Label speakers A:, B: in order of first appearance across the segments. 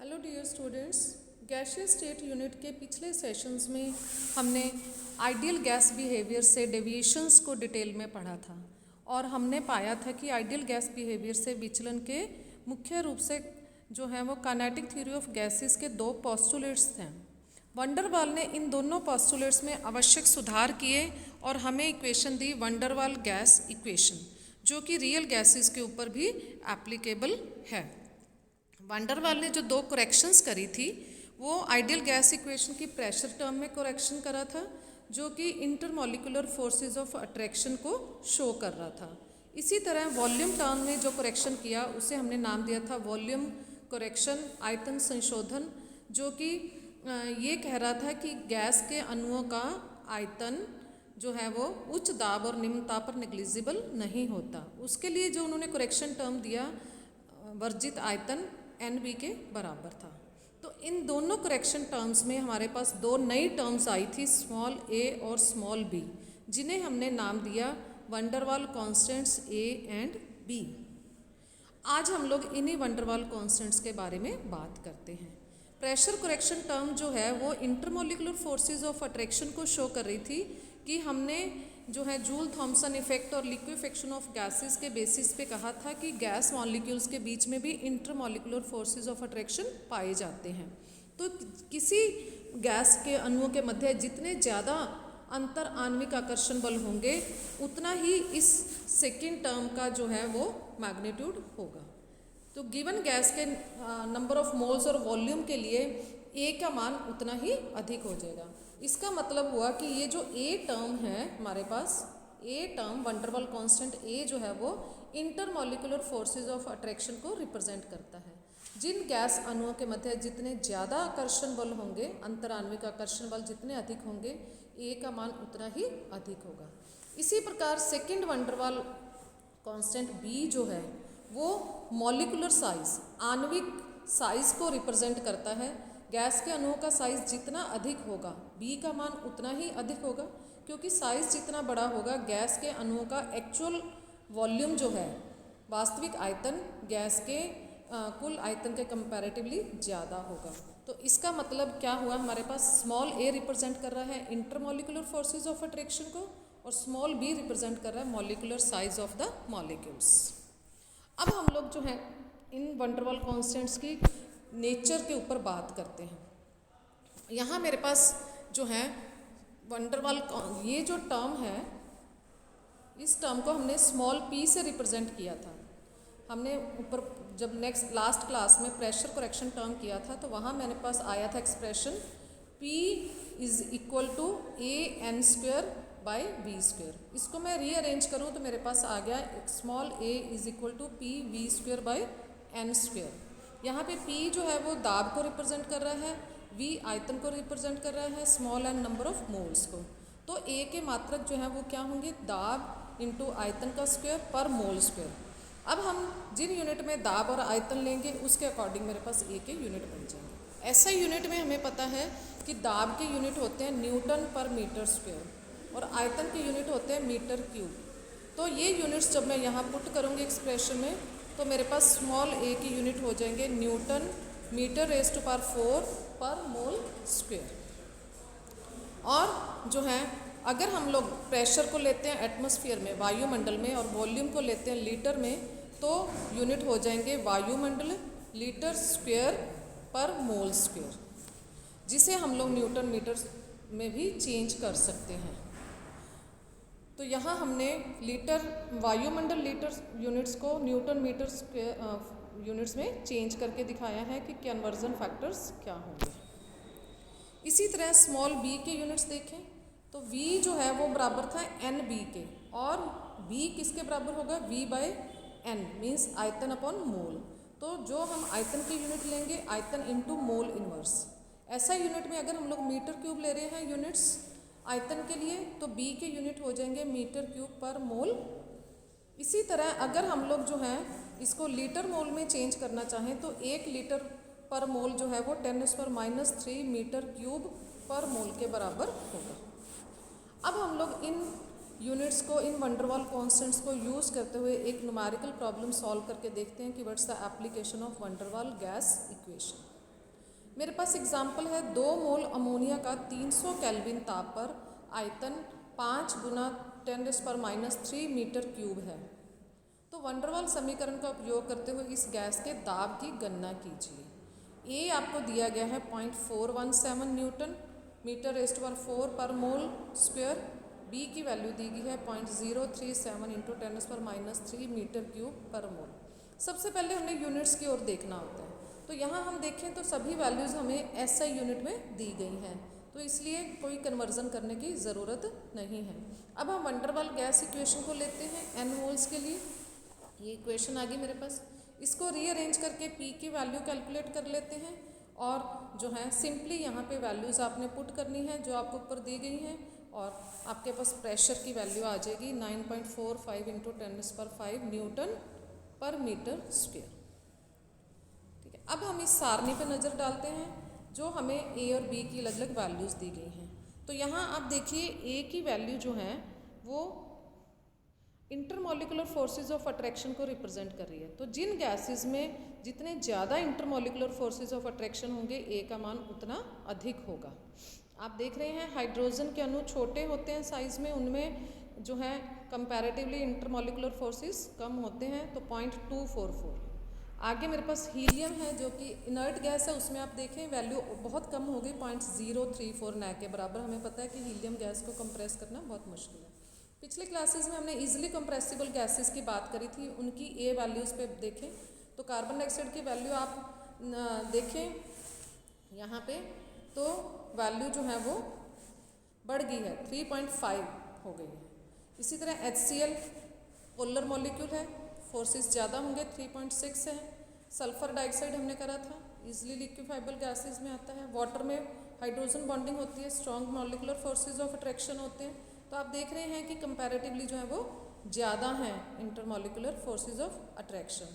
A: Hello dear students, गैसीय state unit के पिछले सेशंस में हमने आइडियल गैस बिहेवियर से डेविएशंस को डिटेल में पढ़ा था और हमने पाया था कि आइडियल गैस बिहेवियर से विचलन के मुख्य रूप से जो है वो काइनेटिक थ्योरी ऑफ गैसेस के दो पोस्टुलेट्स थे। वंडर वाल ने इन दोनों पोस्टुलेट्स में आवश्यक सुधार किए और हमें इक्वेशन दी वंडर वाल गैस इक्वेशन, जो कि रियल गैसेस के ऊपर भी एप्लीकेबल है। वंडर वाल ने जो दो करेक्शंस करी थी वो आइडियल गैस इक्वेशन की प्रेशर टर्म में करेक्शन करा था, जो कि इंटरमॉलिक्यूलर फोर्सेस ऑफ अट्रैक्शन को शो कर रहा था। इसी तरह वॉल्यूम टर्म में जो करेक्शन किया उसे हमने नाम दिया था वॉल्यूम करेक्शन, आयतन संशोधन, जो कि ये कह रहा था कि गैस के अणुओं का आयतन जो है वो उच्च दाब और निम्न दाब पर नेग्लिजिबल नहीं होता। उसके लिए जो उन्होंने करेक्शन टर्म दिया वर्जित आयतन NB के बराबर था। तो इन दोनों करेक्शन टर्म्स में हमारे पास दो नई टर्म्स आई थी, स्मॉल a और स्मॉल b, जिन्हें हमने नाम दिया van der Waals constants A and B। आज हम लोग इन्हीं वंडरवाल कॉन्स्टेंट्स के बारे में बात करते हैं। प्रेशर करेक्शन टर्म जो है वो इंटरमॉलिक्यूलर फोर्सेस ऑफ अट्रैक्शन को शो कर रही थी कि हमने जो है जूल थॉमसन इफेक्ट और लिक्विफेक्शन ऑफ गैसेस के बेसिस पे कहा था कि गैस मॉलिक्यूल्स के बीच में भी इंटरमॉलिक्यूलर फोर्सेस ऑफ अट्रैक्शन पाए जाते हैं। तो किसी गैस के अणुओं के मध्य जितने ज़्यादा अंतर आणविक आकर्षण बल होंगे उतना ही इस सेकेंड टर्म का जो है वो मैग्नीट्यूड होगा। तो गिवन गैस के नंबर ऑफ मोल्स और वॉल्यूम के लिए A का मान उतना ही अधिक हो जाएगा। इसका मतलब हुआ कि ये जो A टर्म है हमारे पास, A term van der Waals constant A जो है वो इंटरमॉलिक्यूलर फोर्सेस ऑफ अट्रैक्शन को रिप्रेजेंट करता है। जिन गैस अणुओं के मध्य जितने ज़्यादा आकर्षण बल होंगे, अंतराण्विक आकर्षण बल जितने अधिक होंगे, A का मान उतना ही अधिक होगा। इसी प्रकार सेकेंड वंडरवाल कांस्टेंट B जो है वो मॉलिक्यूलर साइज, आणविक साइज को रिप्रेजेंट करता है। गैस के अणुओं का साइज जितना अधिक होगा B का मान उतना ही अधिक होगा, क्योंकि साइज जितना बड़ा होगा गैस के अणुओं का एक्चुअल वॉल्यूम जो है, वास्तविक आयतन गैस के कुल आयतन के कंपैरेटिवली ज़्यादा होगा। तो इसका मतलब क्या हुआ, हमारे पास स्मॉल a रिप्रेजेंट कर रहा है इंटरमॉलिक्यूलर फोर्सेस ऑफ अट्रैक्शन को और स्मॉल b रिप्रेजेंट कर रहा है molecular size of the molecules. अब हम लोग जो है इन वंडरवाल कॉन्स्टेंट्स की नेचर के ऊपर बात करते हैं। यहाँ मेरे पास जो है वंडरवाल ये जो टर्म है, इस टर्म को हमने स्मॉल p से रिप्रेजेंट किया था। हमने ऊपर जब लास्ट क्लास में प्रेशर करेक्शन टर्म किया था तो वहाँ मेरे पास आया था expression P is equal to AN² by V²। इसको मैं रीअरेंज करूँ तो मेरे पास आ गया small a is equal to PV² by N²। यहाँ पे P जो है वो दाब को रिप्रेजेंट कर रहा है, V आयतन को रिप्रेजेंट कर रहा है, small n number of moles को। तो A के मात्रक जो है वो क्या होंगे, दाब इंटू आयतन का स्क्वायर पर मोल स्क्वायर। अब हम जिन यूनिट में दाब और आयतन लेंगे उसके अकॉर्डिंग मेरे पास A के यूनिट बन जाएंगे। ऐसा यूनिट में हमें पता है कि दाब के यूनिट होते हैं न्यूटन पर मीटर स्क्वायर और आयतन के यूनिट होते हैं मीटर क्यूब। तो ये यूनिट्स जब मैं यहाँ पुट करूँगी एक्सप्रेशन में तो मेरे पास स्मॉल a की यूनिट हो जाएंगे newton metre raise to power 4 पर मोल स्क्वायर। और जो है अगर हम लोग प्रेशर को लेते हैं एटमॉस्फेयर में, वायुमंडल में, और वॉल्यूम को लेते हैं लीटर में, तो यूनिट हो जाएंगे वायुमंडल लीटर स्क्वायर पर मोल स्क्वायर, जिसे हम लोग न्यूटन मीटर में भी चेंज कर सकते हैं। तो यहाँ हमने लीटर वायुमंडल लीटर यूनिट्स को न्यूटन मीटर स्क्वायर यूनिट्स में चेंज करके दिखाया है कि कन्वर्जन फैक्टर्स क्या होंगे। इसी तरह स्मॉल b के यूनिट्स देखें तो v जो है वो बराबर था NB के, और b किसके बराबर होगा, V बाय N मीन्स आयतन अपॉन मोल। तो जो हम आयतन की यूनिट लेंगे आयतन इंटू मोल इनवर्स। ऐसा यूनिट में अगर हम लोग मीटर क्यूब ले रहे हैं यूनिट्स आयतन के लिए तो B के यूनिट हो जाएंगे मीटर क्यूब पर मोल। इसी तरह अगर हम लोग जो है इसको लीटर मोल में चेंज करना चाहें तो 1 लीटर पर मोल जो है वो 10⁻³ मीटर क्यूब पर मोल के बराबर होगा। अब हम लोग इन यूनिट्स को, इन वंडरवाल कॉन्स्टेंट्स को यूज़ करते हुए एक न्यूमेरिकल प्रॉब्लम सॉल्व करके देखते हैं कि what's the application of van der Waals gas equation. मेरे पास एग्जाम्पल है 2 मोल अमोनिया का 300 केल्विन ताप पर आयतन 5 गुना 10⁻³ मीटर क्यूब है। तो वंडरवाल समीकरण का उपयोग करते हुए इस गैस के दाब की गणना कीजिए। ए आपको दिया गया है 0.417 न्यूटन मीटर रेज़्ड टू 4 पर मोल स्क्वायर। बी की वैल्यू दी गई है 0.037 × 10⁻³ मीटर क्यूब पर मोल। सबसे पहले हमें यूनिट्स की ओर देखना होता है। तो यहाँ हम देखें तो सभी वैल्यूज़ हमें एसआई यूनिट में दी गई हैं, तो इसलिए कोई कन्वर्जन करने की ज़रूरत नहीं है। अब हम वंडरवाल गैस इक्वेशन को लेते हैं एन मोल्स के लिए। ये इक्वेशन आ गई मेरे पास। इसको रीअरेंज करके पी की वैल्यू कैलकुलेट कर लेते हैं और जो है सिंपली यहाँ पे वैल्यूज़ आपने पुट करनी है जो आपको ऊपर दी गई हैं और आपके पास प्रेशर की वैल्यू आ जाएगी 9.45 × 10⁻⁵ न्यूटन पर मीटर स्क्वायर। ठीक है, अब हम इस सारणी पे नज़र डालते हैं जो हमें ए और बी की अलग अलग वैल्यूज़ दी गई हैं। तो यहाँ आप देखिए ए की वैल्यू जो है वो इंटरमॉलिकुलर फोर्सेस ऑफ अट्रैक्शन को रिप्रेजेंट कर रही है। तो जिन गैसेस में जितने ज़्यादा इंटरमॉलिकुलर फोर्सेस ऑफ अट्रैक्शन होंगे ए का मान उतना अधिक होगा। आप देख रहे हैं हाइड्रोजन के अणु छोटे होते हैं साइज़ में, उनमें जो है कंपैरेटिवली इंटरमॉलिकुलर फोर्सेस कम होते हैं, तो 0.244। आगे मेरे पास हीलियम है जो कि इनर्ट गैस है, उसमें आप देखें वैल्यू बहुत कम हो गई 0.034 नए के बराबर। हमें पता है कि हीलियम गैस को कंप्रेस करना बहुत मुश्किल है। पिछले क्लासेस में हमने इजीली कंप्रेसिबल गैसेस की बात करी थी, उनकी ए वैल्यूज़ पे देखें तो कार्बन डाइऑक्साइड की वैल्यू आप देखें यहाँ पे तो वैल्यू जो है वो बढ़ गई है, 3.5 हो गई है। इसी तरह HCl पोलर मॉलिक्यूल है, फोर्सेस ज़्यादा होंगे, 3.6 है। सल्फर डाइऑक्साइड हमने करा था, इजीली लिक्विफाइबल गैसेस में आता है। वाटर में हाइड्रोजन बॉन्डिंग होती है, strong molecular forces of attraction होते हैं। तो आप देख रहे हैं कि कंपैरेटिवली जो है वो ज़्यादा हैं इंटरमॉलिकुलर फोर्सेस ऑफ अट्रैक्शन,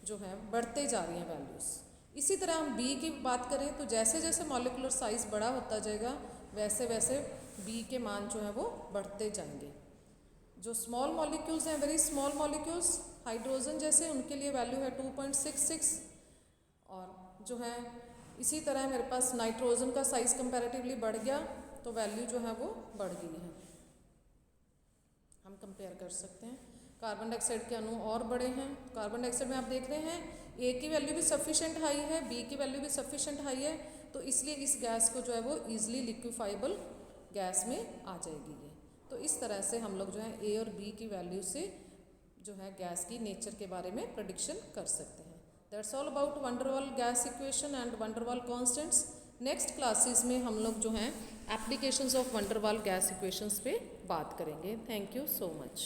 A: जो है बढ़ते जा रही हैं वैल्यूज़। इसी तरह हम बी की बात करें तो जैसे जैसे मॉलिकुलर साइज़ बड़ा होता जाएगा वैसे वैसे बी के मान जो है वो बढ़ते जाएंगे। जो स्मॉल मॉलिक्यूल्स हैं, वेरी स्मॉल मॉलिक्यूल्स, हाइड्रोजन जैसे, उनके लिए वैल्यू है 2.66। और जो है इसी तरह मेरे पास नाइट्रोजन का साइज़ कंपैरेटिवली बढ़ गया तो वैल्यू जो है वो बढ़ गई है। हम कंपेयर कर सकते हैं। कार्बन डाइऑक्साइड के अणु और बड़े हैं। कार्बन डाइऑक्साइड में आप देख रहे हैं ए की वैल्यू भी सफिशेंट हाई है, बी की वैल्यू भी सफिशेंट हाई है, तो इसलिए इस गैस को जो है वो ईजिली लिक्विफाइबल गैस में आ जाएगी ये। तो इस तरह से हम लोग जो है ए और बी की वैल्यू से जो है गैस की नेचर के बारे में प्रेडिक्शन कर सकते हैं। That's all about van der Waals gas equation and van der Waals constants. Next classes में हम लोग जो हैं applications of van der Waals gas equations पे बात करेंगे। Thank you so much.